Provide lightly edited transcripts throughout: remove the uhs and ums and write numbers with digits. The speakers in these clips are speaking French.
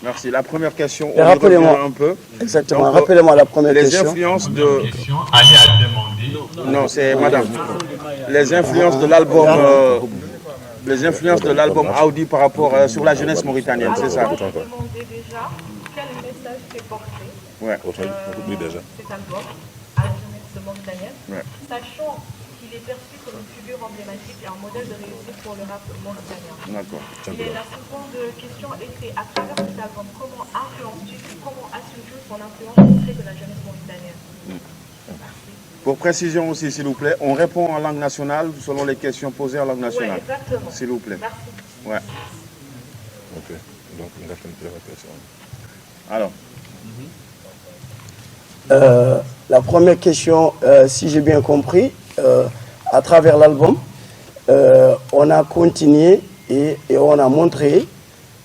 Merci. La première question, on y revient un peu. Exactement. Rappelez-moi la première question. Les influences de... Non, c'est madame. Les influences de l'album... les influences de l'album Audi par rapport sur la jeunesse mauritanienne, c'est ça? Je me demandais déjà quel message est porté cet album à la jeunesse mauritanienne, sachant qu'il est perçu comme une figure emblématique et un modèle de réussite pour le rap mauritanien. D'accord. Et la seconde question était, à travers cet album, comment influences-tu, comment assumes-tu son influence auprès de la jeunesse mauritanienne? Pour précision aussi, s'il vous plaît, on répond en langue nationale selon les questions posées en langue nationale. Oui, exactement. S'il vous plaît. Merci. Ouais. Ok. Donc, on a fait une première question. Alors. La première question, si j'ai bien compris, à travers l'album, on a continué et on a montré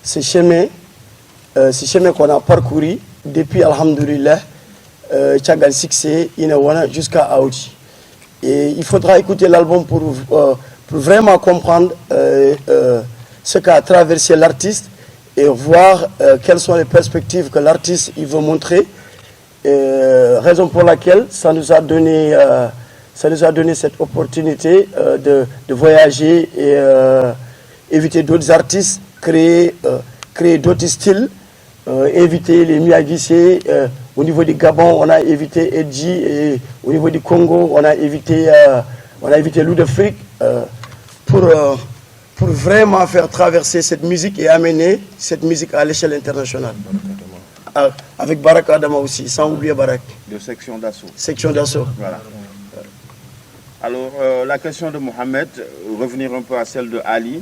ce chemin qu'on a parcouru depuis, alhamdoulilah, Tchagal Succès, Inawana jusqu'à Audi. Et il faudra écouter l'album pour vraiment comprendre ce qu'a traversé l'artiste et voir quelles sont les perspectives que l'artiste veut montrer. Raison pour laquelle ça nous a donné cette opportunité de voyager et éviter d'autres artistes, créer d'autres styles, éviter les Miyagissé. Au niveau du Gabon, on a évité Edji, et au niveau du Congo, on a évité Loup d'Afrique pour vraiment faire traverser cette musique et amener cette musique à l'échelle internationale. Avec Barak Adama aussi, sans oublier Barak. De section d'assaut. Section d'assaut. Voilà. Alors, la question de Mohamed, revenir un peu à celle de Ali.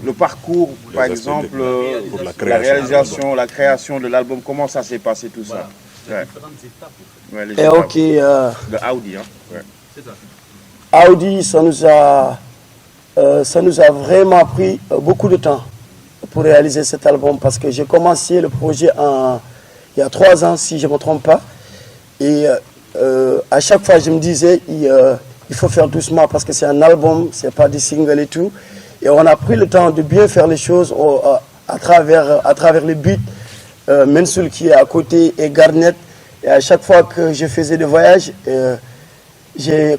Le parcours, par exemple, la réalisation, la création de l'album, comment ça s'est passé tout ça? Les étapes de Audi. Hein. Audi, ça nous a vraiment pris beaucoup de temps pour réaliser cet album parce que j'ai commencé le projet il y a 3 ans, si je ne me trompe pas. Et à chaque fois, je me disais, il faut faire doucement parce que c'est un album, ce n'est pas des singles et tout. Et on a pris le temps de bien faire les choses à travers les beats. Mensoul qui est à côté et Garnet. Et à chaque fois que je faisais des voyages, j'ai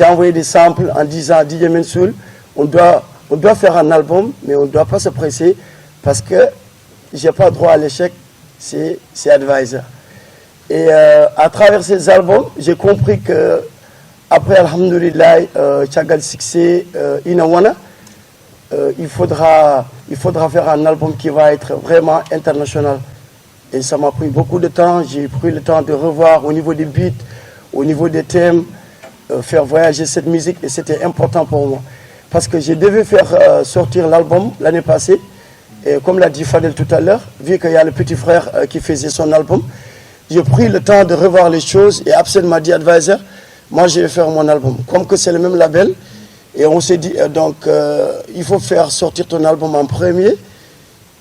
envoyé des samples en disant DJ Mensoul, on doit faire un album, mais on ne doit pas se presser parce que je n'ai pas droit à l'échec, c'est Advisor. Et à travers ces albums, j'ai compris que après Alhamdoulilah, Tchagal Succès, Inawana, il faudra faire un album qui va être vraiment international. Et ça m'a pris beaucoup de temps. J'ai pris le temps de revoir au niveau des beats, au niveau des thèmes, faire voyager cette musique. Et c'était important pour moi. Parce que je devais faire sortir l'album l'année passée. Et comme l'a dit Fadel tout à l'heure, vu qu'il y a le petit frère qui faisait son album, j'ai pris le temps de revoir les choses. Et Absel m'a dit, Advisor, moi je vais faire mon album. Comme que c'est le même label. Et on s'est dit, il faut faire sortir ton album en premier.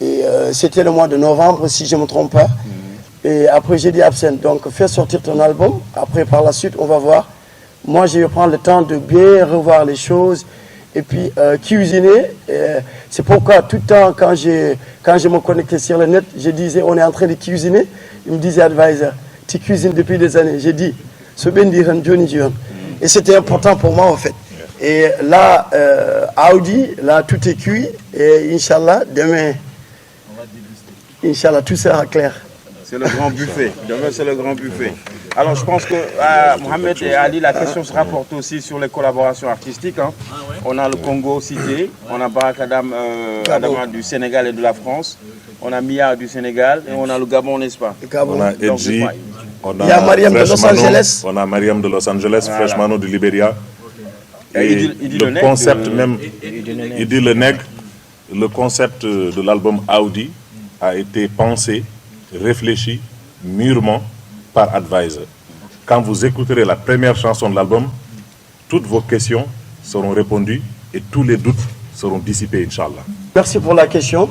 Et c'était le mois de novembre, si je ne me trompe pas. Et après, j'ai dit, Absent, donc fais sortir ton album. Après, par la suite, on va voir. Moi, je vais prendre le temps de bien revoir les choses. Et puis, cuisiner. C'est pourquoi, tout le temps, quand je me connectais sur le net, je disais, on est en train de cuisiner. Il me disait, Advisor, tu cuisines depuis des années. J'ai dit, et c'était important pour moi, en fait. Et là, Audi, là, tout est cuit. Et Inch'Allah, demain, Inch'Allah, tout sera clair. C'est le grand buffet. Demain, c'est le grand buffet. Alors, je pense que Mohamed et Ali, la question se rapporte aussi sur les collaborations artistiques. Hein. On a le Congo cité, on a Barak Adama du Sénégal et de la France, on a Mia du Sénégal et on a le Gabon, n'est-ce pas? On a Edji, il y a Mariam de Los Angeles. On a Mariam de Los Angeles, voilà. Freshmano du Libéria. Et le concept même, Idi Le Nègre, le concept de l'album Audi a été pensé, réfléchi mûrement par Advisor. Quand vous écouterez la première chanson de l'album, toutes vos questions seront répondues et tous les doutes seront dissipés, Inch'Allah. Merci pour la question.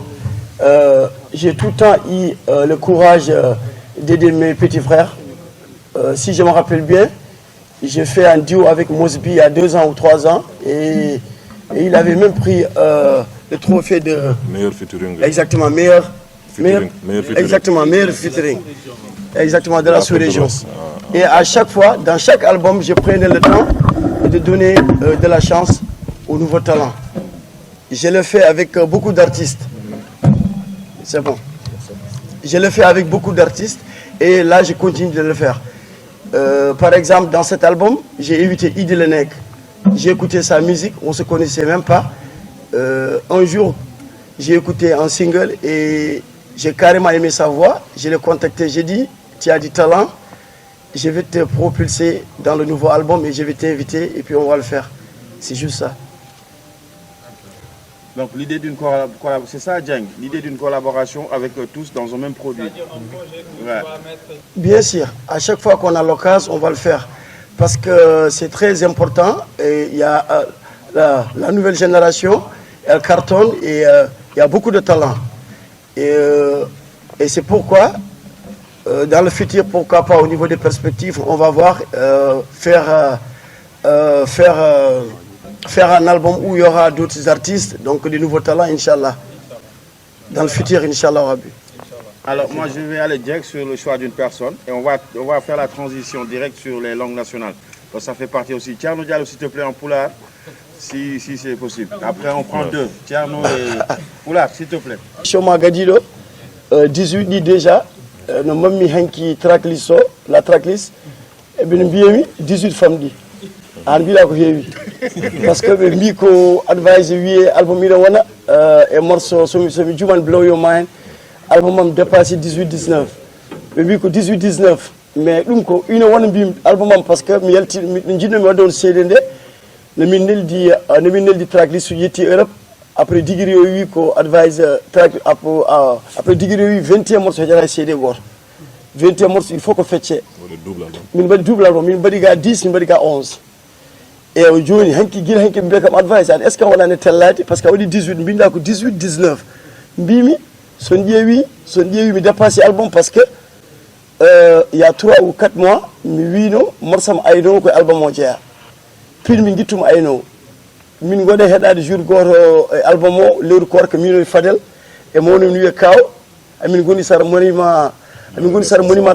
J'ai tout le temps eu le courage d'aider mes petits frères. Si je me rappelle bien, j'ai fait un duo avec Mosby il y a 2 ans ou 3 ans et il avait même pris le trophée de... Meilleur featuring. Exactement, meilleur featuring. Exactement, meilleur featuring. Exactement, de la sous-région. Et à chaque fois, dans chaque album, je prenais le temps de donner de la chance aux nouveaux talents. Je le fais avec beaucoup d'artistes. C'est bon. Je le fais avec beaucoup d'artistes et là, je continue de le faire. Par exemple, dans cet album, j'ai invité Idi Lenek. J'ai écouté sa musique, on ne se connaissait même pas. Un jour, j'ai écouté un single et j'ai carrément aimé sa voix. Je l'ai contacté, j'ai dit, tu as du talent, je vais te propulser dans le nouveau album et je vais t'inviter et puis on va le faire. C'est juste ça. Donc l'idée d'une collaboration, c'est ça, Djeng, l'idée d'une collaboration avec tous dans un même produit. Ouais. Bien sûr, à chaque fois qu'on a l'occasion, on va le faire. Parce que c'est très important. Il y a la nouvelle génération, elle cartonne et il y a beaucoup de talent. Et c'est pourquoi, dans le futur, pourquoi pas au niveau des perspectives, on va voir faire un album où il y aura d'autres artistes, donc des nouveaux talents, Inch'Allah. Dans le futur, Inch'Allah, Rabbi. Alors moi je vais aller direct sur le choix d'une personne et on va faire la transition directe sur les langues nationales. Donc ça fait partie aussi. Thierno Diallo, s'il te plaît, en Poulard, si c'est possible. Après on prend deux. Thierno et Poulard, s'il te plaît. Choma Gadilo, 18 dit déjà, nous avons mis tracklist, la tracklist, et bien nous avons 18 femmes dit. Parce que Miko advise album et morceau somi Juman Blow Your Mind album dépassé 18-19 Miko 18-19 mais donc une album parce que mi yalti mi jinno mi wadon cdnd ne min neldi tracklist yetti Europe après digiri o wi ko advise track après digiri o wi 21 morceau jara cd goto 21 morceau il faut que fecce min badi double album min badi ga 10 min badi ga 11 et aujourd'hui hanki gil hanki be kam advice est ce qu'on a ne tellati parce que wadi 18 binda ko 18 19 mbimi son diewi mi dépassé album parce que il y a 3 ou 4 mois mi wino morsam ayno ko album o jeya pin mi gittum ayno min gode hedade jour goto album o lewru korka mino Fadel e mawni mi wiya kaw amin goni sar monument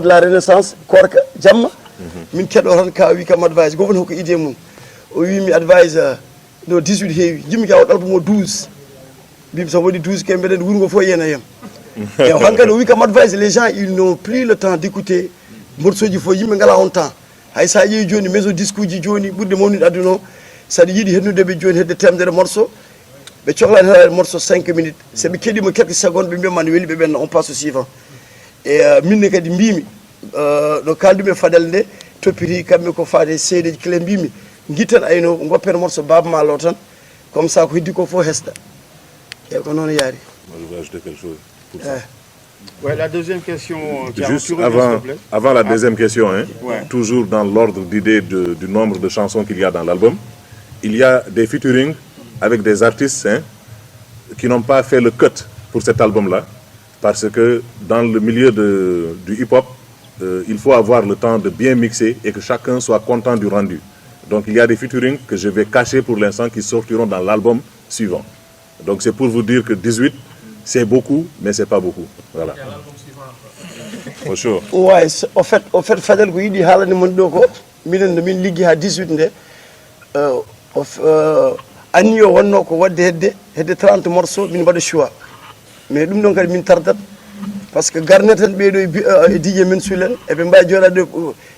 de la renaissance korka jamma min kedo tan kaw wi kam advice gofon hoko idée mum o wi mi advise no 18 heewi jimmi ka wadal mo 12 bim so wodi 12 kembe den wurgo fo yena yam et hankadi o wi kam advise les gens ils n'ont plus le temps d'écouter morceauji fo yimbe ngala on temps hay sa yeyi joni maison disque ji joni burde mawni aduno sadi yidi hennude be joni hedde temdere morceau be cohlani hala morceau 5 minutes c'est be kedi mo quelques secondes be mbemman weli be ben on passe au suivant et minne kadi mbimi no kaldume Fadel nde toppiti kambe ko faade seedeji kele mbimi guitten ayno goppen morceau baba ma lo tan comme ça ko hiddi ko fo hesda et ko non yaari. Je vais ajouter quelque chose pour ça. Ouais, la deuxième question. Juste avant la deuxième question, hein, ouais. Toujours dans l'ordre d'idée du nombre de chansons qu'il y a dans l'album, il y a des featuring avec des artistes qui n'ont pas fait le cut pour cet album-là, parce que dans le milieu du hip-hop, il faut avoir le temps de bien mixer et que chacun soit content du rendu. Donc il y a des featuring que je vais cacher pour l'instant qui sortiront dans l'album suivant. Donc c'est pour vous dire que 18, c'est beaucoup, mais c'est pas beaucoup. Voilà. For sure. Ouais, au fait, Fadel ko yidi halani mon do ko minen min liggi ha 18 nde anniyo wonno ko wadde hedde 30 morceaux min bada choix. Mais dum don kadi min tardat parce que garneten be do e DJ men sulen e be mbay jolade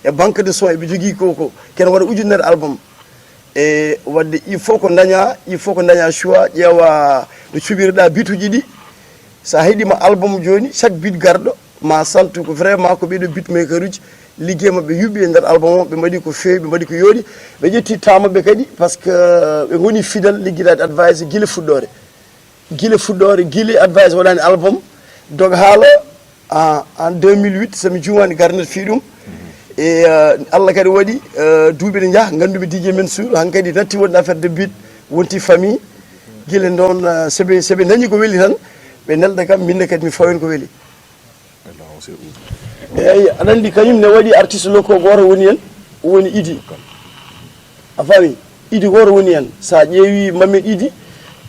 e banque de son e be jogi ko ken wada ujunere album. Et il faut qu'on daña choix ƴeewa no cuɓirɗa bituji ɗi sa heeɗima album joni chaque bit garɗo ma santu ko vraiment ko ɓeɗo beatmaker uji liggey mabɓe yuɓɓi e nder album o ɓe mbaɗi ko fewi ɓe mbaɗi ko yooɗi ɓe ƴetti tamaɓe kadi par ce que ɓe goni fidèle ligguidade advice guila fuɗɗore guila advice waɗani album dog haalo en 2008 somi jumani garnet fi ɗum et Allah kadi waɗi duuɓi ɗe jaaha ganduɓe DJ Mansour hankkadi natti wonde affaire de beat wonti famille guila noon seɓe dañi ko weeli tan ɓe nelda kam minne kadi mi fawen ko weeli eyyi aɗa andi kañum ne waɗi artiste locaux goto woni hen woni Idi a faami Idi goto woni hen sa ƴeewi Mamed Idi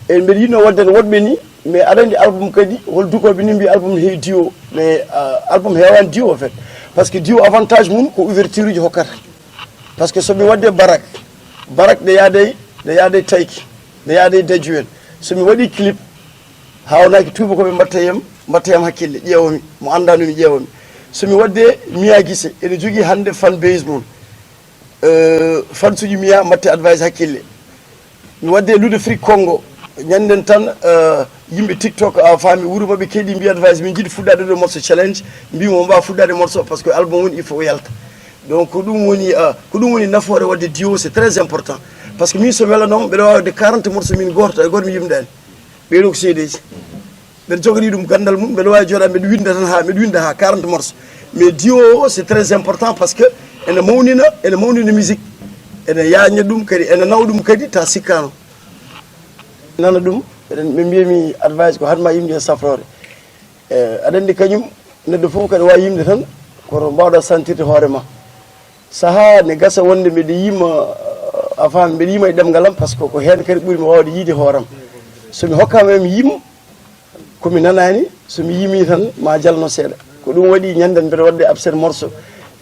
e mbeɗa yinno wadden woɗɓe ni mais aɗa andi album kadi hol dukoɓe ni mbi album heewi diwo mais album heewani diwo en fait par ce que diwo avantage mum ko ouverture uji hokkata par ce que somi wadde barak nde yaade tayki nde yaade daju en somi waɗi clip hawnaki tuuba koɓe mbatta yam hakkille ƴeewomi mo andanumi ƴeewomi somi wadde Mia Guissé ene jogui hande fan base mum fan suji Mia mbatte advice hakkille mi wadde Lude Frique Congo ñanden tan yimɓe TikTok a faami wuro maɓe keeɗi mbi advice min jiiɗi fuɗɗade ɗo morceau challenge mbimo mbawa fuɗɗade morceau par ce que album woni il faut o yalta donc ko ɗum woni nafoore wadde duo c'est très important par ce que min so welanoma mbeɗa wawi wadde 40 morceau min goto e goto mi yimɗani ɓeɗo ko seedeji mbeɗa jogani ɗum gandal mum mbeɗa wawi jooɗa mbeɗa winda ha 40 morceau mais duo c'est très important par ce que ene mawnina musique ene yaña ɗum kadi ene nawa ɗum kadi ta sikkano nana ɗum ɓe mbiyami advice ko hatma yimde e safrore aɗa andi kañum neɗɗo fof kadi wawi yimde tan koto mbawɗa sentirde hoorema saaha ne gasa wonde mbeɗa yima a faami mbeɗa yima e ɗemgal am par ce que ko hen kadi ɓuuri mi wawde yiide hooram somi hokkama mi yim komi nanani somi yimi tan ma jalno seeɗa ko ɗum waɗi ñanden mbeɗa wadde absent morceau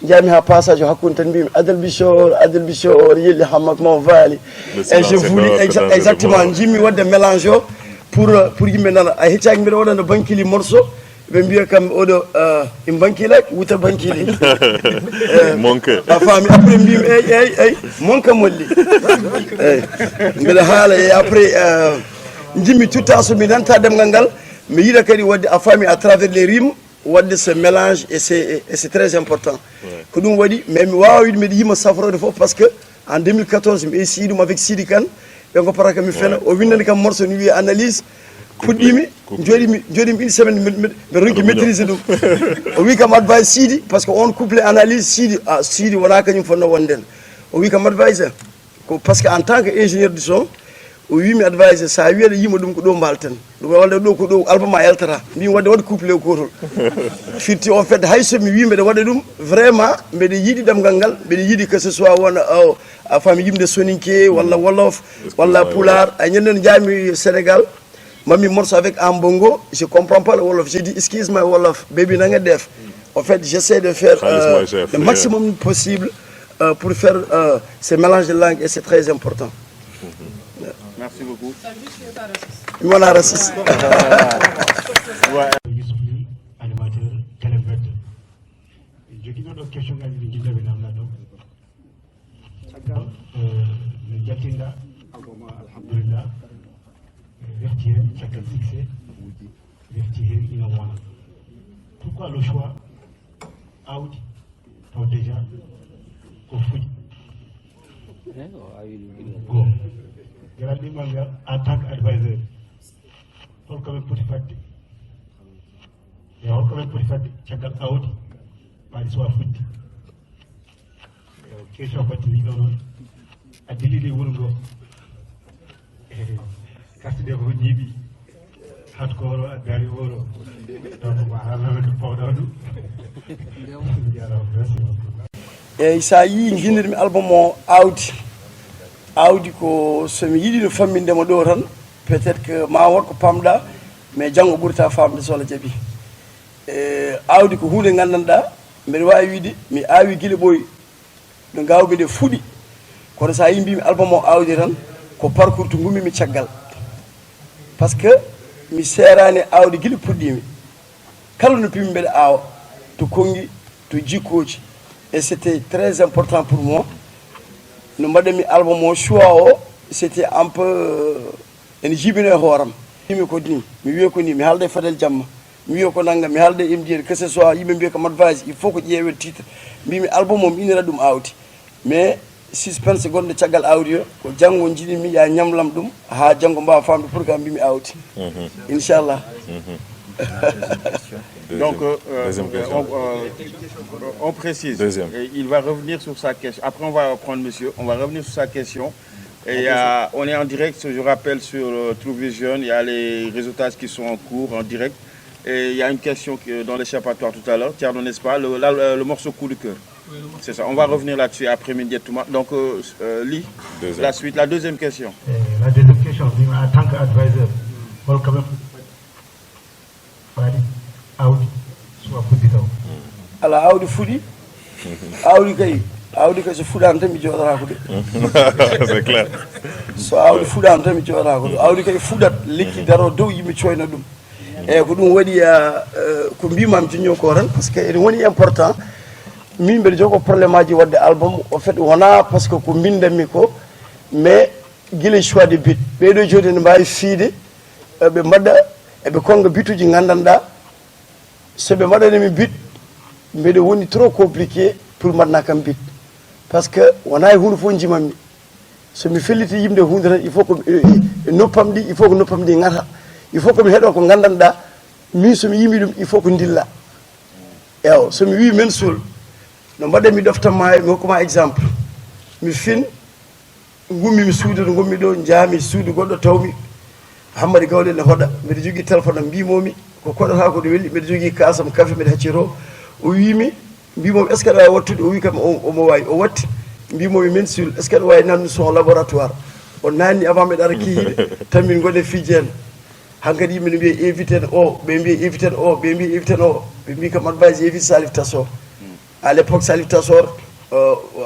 jami ha passage o hakkude tan mbimi Adel Bichor yelli hammak mo vaali et je voulais exactement jimmi wadde mélange o pour yimɓe nana a heccaki mbiɗa waɗano bankili morceau ɓe mbiya kam oɗo im bankilak wuta bankili monke a faami après mbimi eyyi monka molli eyyi mbiɗa haala e après jimmi tutta somi nanta ɗemgal ngal mi yiɗa kadi wadde a faami à travers les rimes wadde ce mélange et c'est très important ko ɗum waɗi mais mi wawa wiide mbiɗa yima safrode foof par ce que en 2014 mi esi ɗum avec Sidi Kane ɓe goppata kam mi fena o windani kam morceau ni wiye analyse puɗɗimi joɗimi une semaine mbiɗa ronki maîtrise ɗum o wi kam advice Sidi par ce que on couple analyse Sidi wona kañum fonno wonden o wi kam advice ko par ce que en tant que ingénieur du son o wimi advice sa wiyaɗa yima ɗum ko ɗo mbalten ɗum wadde ɗo ko ɗo album a yaltata mbimi wadde couple o gotol firti en fait hay somi wi mbeɗa waɗa ɗum vraiment mbeɗa yiiɗi ɗemgal ngal mbeɗa yiiɗi que ce soit wona a faami yimde soninke walla wolof walla pular a ñanden jaami Sénégal mami morceau avec un bongo je comprends pas le wolof j'ai dit excuse my wolof baby na nga def en fait j'essaie de faire le maximum possible pour faire ce mélange de langues et c'est très important. Merci beaucoup. Mon raciste. Animateur télévette. Jogi ɗo question ngaji ɗi jilleɓe namna ɗo caggal no jaltinɗa album alhamdulillah wefti hen caggal succès wefti hen ina wona pourquoi le choix awdi taw déjà ko fuɗi go geral ɗimmal ngal en tant que adviseur holko men poti fadde e holko men poti fadde caggal awdi maɗi sowa fuɗdi question battiniɗo noon a dilliɗe wuuro ngo kartude ko ñiiɓi hat ko oro addari oro donc ma haalano ko pawɗa ɗum jarama merci beaucoup eyyi sa yi jinirmi album o awdi ko somi yiɗi no fammindema ɗo tan peut être que ma won ko pamɗa mais janggo ɓurta famde so Allah jaaɓi awdi ko hunde gandanɗa mbeɗa wawi wiide mi awi guila ɓooyi no gawmi nde fuuɗi kono sa yi mbimi album o awdi tan ko parcours to gummimi caggal par ce que mi serani awdi guila puɗɗimi kala no pimi mbeɗa awa to konngui to jikkoji et c'était très important pour moi no mbaɗami album o choix o c'était un peu ene jibino e hooram imi ko ni mi wiya ko ni mi haalda e Fadel Jamma mi wiya ko naggam mi haalda e MDR que ce soit yimɓe mbiya kam advice il faut ko ƴeewe titre mbimi album o mi inira ɗum awdi mais suspense gonɗo caggal awdi o ko janggo jiɗimi ya ñamlam ɗum ha janggo mbawa famde pour que mbimi awdi inchallah. Donc, on précise. Il va revenir sur sa question. Après, on va prendre monsieur. On va revenir sur sa question. Et on est en direct, je rappelle, sur True Vision. Il y a les résultats qui sont en cours, en direct. Et il y a une question dans l'échappatoire tout à l'heure. Tiens, n'est-ce pas, le morceau Coup de cœur. C'est ça. On va revenir là-dessus après midi. Donc, lis la suite. La deuxième question. La deuxième question, en tant qu'advisor, on quand même Audi soit fuddi taw. Ala Audi fudi. Audi kay so fudan tan mi jodara ko de. C'est clair. So Audi fudan tan mi jodara ko. Audi kay fudat lekki daro dow yimi coyna dum. E ko dum wadi ko mbimam jinno ko ran parce que ene woni important min be jogo problème aji wadde album au fait wona parce que ko mbindami ko mais gile choix de beat be do jodi ne mbawi fiide be madda e be konga bituji ngandanda so be madani mi beat mbede woni trop compliqué pour madna kam beat parce que wona e hunde fo jimami so mi felliti yimde hunde tan il faut que noppam di il faut que noppam di ngata il faut que mi hedo ko ngandanda min so mi yimi dum il faut que ndilla ew so mi wi men sul no mbadde mi doftama mi hokkuma exemple mi fin gummi mi suudu gummi do jaami suudu goddo tawmi hammadi gawle ne hoda mi jogi telephone mbimomi ko kodata ko do welli mi jogi kasam kafe mi hacciro o wimi mbimomi est ce que da wattude o wi kam o mo wayi o watti mbimomi men sul est ce que way nan son laboratoire on nani avant mi dara kiide tan min gode fijen hankadi min bi éviter o be bi éviter o be bi éviter o be bi kam advise éviter Salif Tassor à l'époque Salif Tassor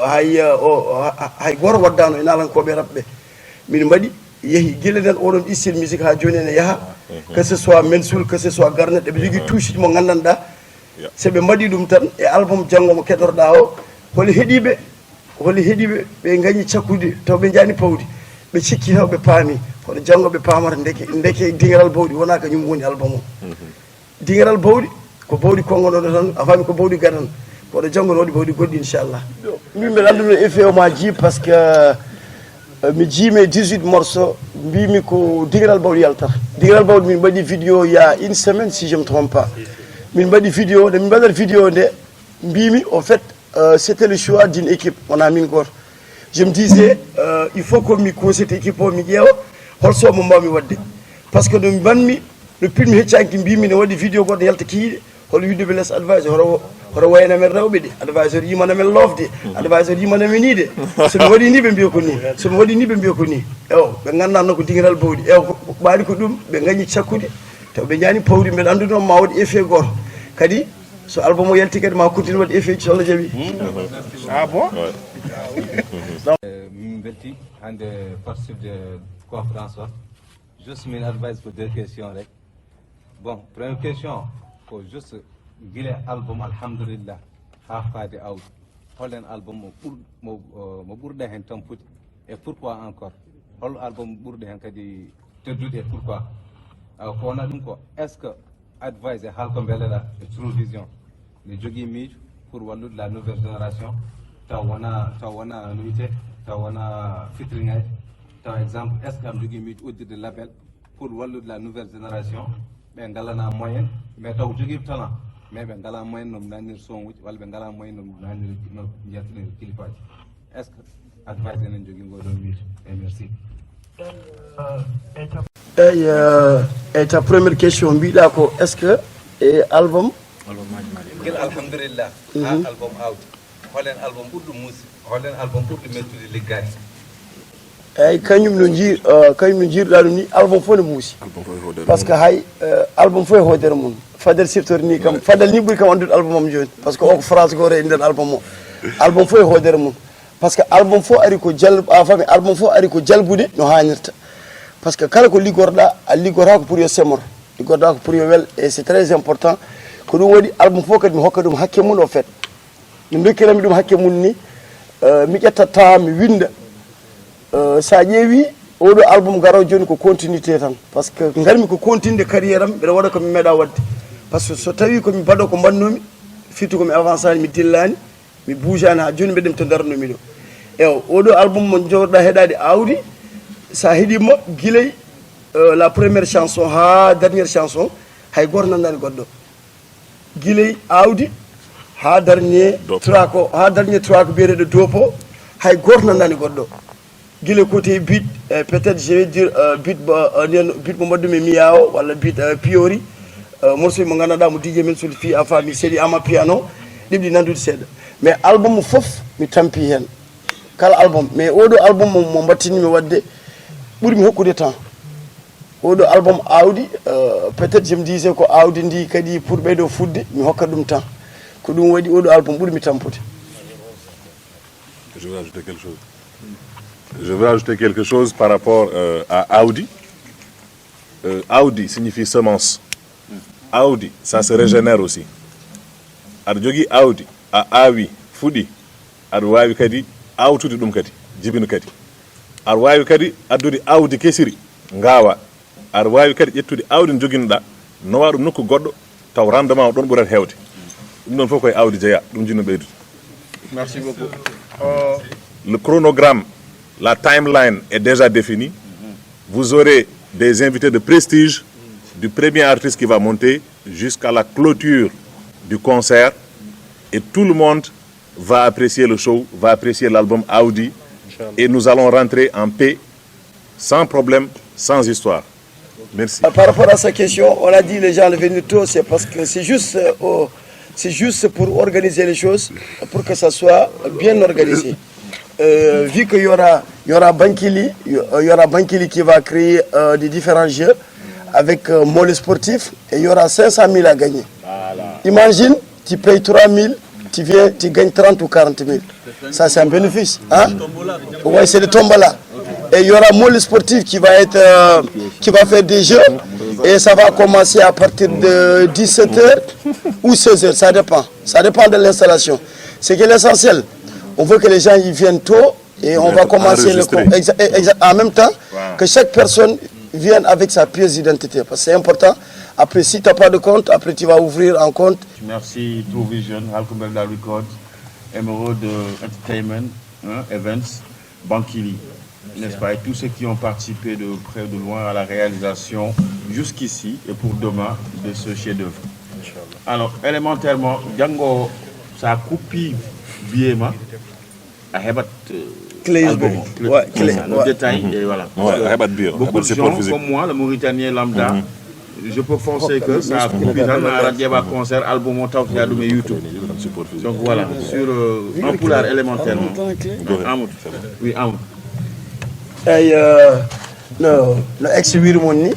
hay goro waddano ina lan ko be rabbe min mbadi yehi gele den onon istil musique ha joni ne yaha que ce soit mensul que ce soit garnet be jogi touche mo ngandanda se be mbadi dum tan e album jango mo kedorda o holi hedibe be gañi cakkude taw be jani pawdi be cikki taw be paami hono jango be paamata ndeke dingeral bawdi wona ka nyum woni album o dingeral bawdi ko bawdi kongono tan afami ko bawdi gadan ko do jango wodi bawdi goddi inchallah min be landuno effet o ma ji parce que mi jime 18 morceaux mbimi ko dingeral bawdi yalta dingeral bawdi min badi vidéo il y a une semaine si je me trompe pas min badi vidéo de min badal vidéo de mbimi en fait c'était le choix d'une équipe on a mis une gorge je me disais il faut que mi ko cette équipe o mi jeewa holso mo mbami wadde parce que no banmi no pilmi heccanki mbimi ne wadi vidéo goddo yalta kiide hol widde be less advisor horo wayna men rewbe de advisor yimana men lofde advisor yimana men nide so mi wadi ni be mbiyo ko ni so mi wadi ni be mbiyo ko ni be gandanno ko dingiral bawdi ko baadi ko dum be gañi cakkude taw be jani pawdi be anduno ma wadi effet gor kadi so album o yalti kadi ma continue wadi effet so Allah jabi ah bon min belti hande participe de conférence o juste min advice pour deux questions rek bon première question ko juste gile album alhamdulillah ha faade awdi holen album mo ɓurɗa hen tampude et pourquoi encore hol album ɓurɗa hen kadi teddude et pourquoi ko wona ɗum ko est ce que advice e haalko beeleɗa e True Vision ne jogui miijo pour wallude la nouvelle génération taw wona no wiyete taw wona fitringaji taw exemple est ce que am jogui miijo uddirde label pour wallude la nouvelle génération ɓe ngalana moyen mais taw jogui talent mais ɓe ngala moyen nomo nannir son uji walla ɓe ngala moyen nomo nannir no jettinir kilifaji est ce que advice enen jogui ngoɗon miijo e merci et ta première question mbiɗa ko est ce que album guel alhamdulillah ha album awdi holen album ɓurɗo muusi holen album ɓurɗo mettude liggade eyyi kañum no jiiruɗa ɗum ni album fof ne muusi par ce que hay album fof e hoodere mum Fadel siftori ni kam Fadel ni ɓuuri kam andude album am joni par ce que o ko phrase goto e nder album o album fof e hoodere mum par ce que album fof ari ko fami album fof ari ko jalbude no hannirta par ce que kala ko liggorɗa a liggoraka pour yo semor liggorɗa ko pour yo wel et c'est très important ko ɗum waɗi album fof kadi mi hokka ɗum hakke mum o fait mi dokkirami ɗum hakke mum ni mi ƴettata mi winda sa ƴeewi oɗo album garaw joni ko continuité tan par ce que garmi ko continude carrière am mbiɗa waɗa komi meeɗa wadde par ce que so tawi komi mbaɗo ko mbannomi firti komi avancani mi dillani mi bougani ha joni mbeɗem to darnomi ɗo ew oɗo album mo jowɗa heɗade awdi sa heeɗima guiley la première chanson ha dernière chanson hay goto nandani goɗɗo guiley awdi ha dernier track o ha dernier track biyeteɗo dopo hay goto nandani goɗɗo guiley côté beat peut être je vais dire beat mo mbaɗɗumi miya o walla beat piori morceau mo gandanɗa mo DJ men sul fi a fami sédi ama piano ɗiɓɗi nandude seeɗa mais album fof mi tampi hen kala album mais oɗo album mo mbattinimi wadde ɓuri mi hokkude temps oɗo album awdi peut-être je me disais ko awdi ndi kadi pour ɓeydo fudde mi hokka ɗum temps ko ɗum waɗi oɗo album ɓuri mi tampude. Je veux ajouter quelque chose. Je veux ajouter quelque chose par rapport à Audi. Audi signifie semence. Audi, ça se régénère aussi. Aɗa jogui Audi a awi fuɗi aɗa wawi kadi awtude ɗum kadi jibina kadi aɗa wawi kadi addude awdi kesiri ngawa aɗa wawi kadi ƴettude awdi no joguinoɗa nawa ɗum nokku goɗɗo taw rendement o ɗon ɓurata hewde ɗum ɗon fof koye awdi jeeya ɗum jinno ɓeydude. Merci beaucoup. Le chronogramme, la timeline est déjà définie. Vous aurez des invités de prestige, du premier artiste qui va monter jusqu'à la clôture du concert. Et tout le monde va apprécier le show, va apprécier l'album Audi. Et nous allons rentrer en paix, sans problème, sans histoire. Merci. Par rapport à sa question, on a dit les gens venus tôt, c'est parce que c'est juste pour organiser les choses, pour que ça soit bien organisé. Vu qu'il y aura Bankili, qui va créer des différents jeux avec Mollet sportif et il y aura 500 000 à gagner. Voilà. Imagine, tu payes 3 000, tu gagnes 30 ou 40 000. Ça c'est un bénéfice. Hein? Oui, c'est le tombola. Et il y aura Mollet sportif qui va faire des jeux et ça va commencer à partir de 17h ou 16h, ça dépend. Ça dépend de l'installation. C'est que l'essentiel. On veut que les gens y viennent tôt et on va commencer en même temps que chaque personne vienne avec sa pièce d'identité. Parce que c'est important. Après, si tu n'as pas de compte, après tu vas ouvrir un compte. Merci True Vision, Alcombelda Records, Emerald Entertainment, Events, Bankili, n'est-ce pas? Et tous ceux qui ont participé de près ou de loin à la réalisation jusqu'ici et pour demain de ce chef-d'œuvre. Alors, élémentairement, Django, ça a coupé Biema. À Hebat album, le détail et voilà. Beaucoup de gens comme moi, le Mauritanien lambda, je peux penser que ça a coupé dans la concert album au YouTube. Donc voilà, sur un poulard élémentairement. Oui, Amoud. No ex-Wirmoni,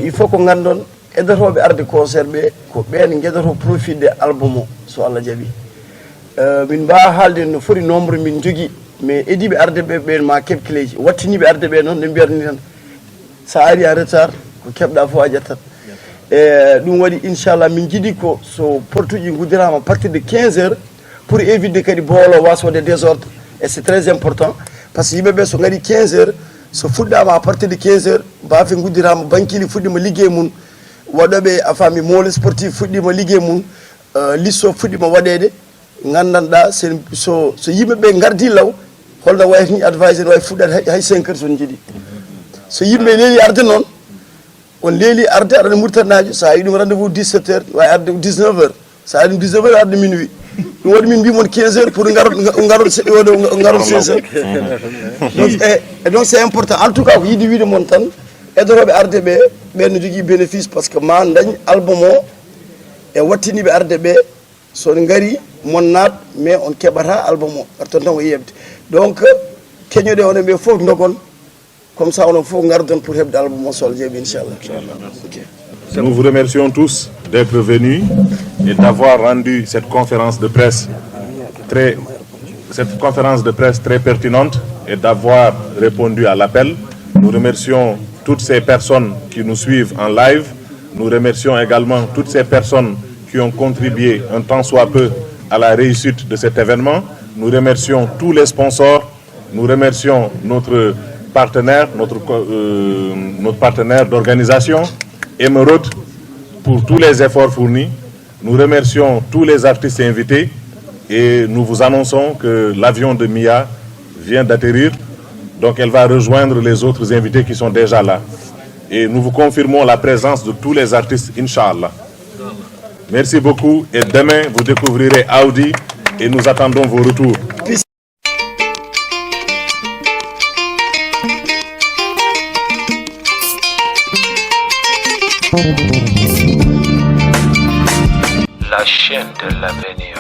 il faut qu'on ait un arde concert, ko ben ngedato profit de album so Allah jabi. Min ba halde no fori nombre min jogi mais edibe arde be ma kebkileji wattini be arde be non de biyarni tan sa ari a retard ko kebda fo a jettat dum wadi inchallah min jidi ko so portuji gudirama à partir de 15h pour éviter kadi bolo waso de désordre et c'est très important parce que yimbe so ngari 15h so fuddama à partir de 15h bafe gudirama bankili fuddima liggey mun wadobe afami Mollet sportif fuddima liggey mun lisso fuddima wadede gandanɗa so yimɓe ɓe gardi law holno wayatini advisor way fuɗɗat hay 5 heures son jiiɗi so yimɓe leeli arde noon on leeli arde aɗa murtanajo sa yi ɗum rendez-vous 17 heures way arde 19 heures sa ari ɗum 19 heures arde minuit ɗum waɗi min mbimon 15 heures pour garot 16 heures donc c'est important en tout cas ko yiɗi wiide moon tan edoroɓe arde ɓe ɓen no jogui bénéfice par ce que ma dañ album o e wattiniɓe arde ɓe son ngari monnat mais on keɓata album o arton tan o yebde donc keñoɗe onon ɓe fof dogon comme ça onon fof gardon pour hebde album o sol jeeɓi inchallah. Nous vous remercions tous d'être venus et d'avoir rendu cette conférence de presse très pertinente et d'avoir répondu à l'appel. Nous remercions toutes ces personnes qui nous suivent en live. Nous remercions également toutes ces personnes qui ont contribué un tant soit peu à la réussite de cet événement. Nous remercions tous les sponsors. Nous remercions notre partenaire d'organisation, Emerald, pour tous les efforts fournis. Nous remercions tous les artistes invités et nous vous annonçons que l'avion de Mia vient d'atterrir. Donc elle va rejoindre les autres invités qui sont déjà là. Et nous vous confirmons la présence de tous les artistes, Inch'Allah. Merci beaucoup et demain vous découvrirez Audi et nous attendons vos retours. La chaîne de l'avenir.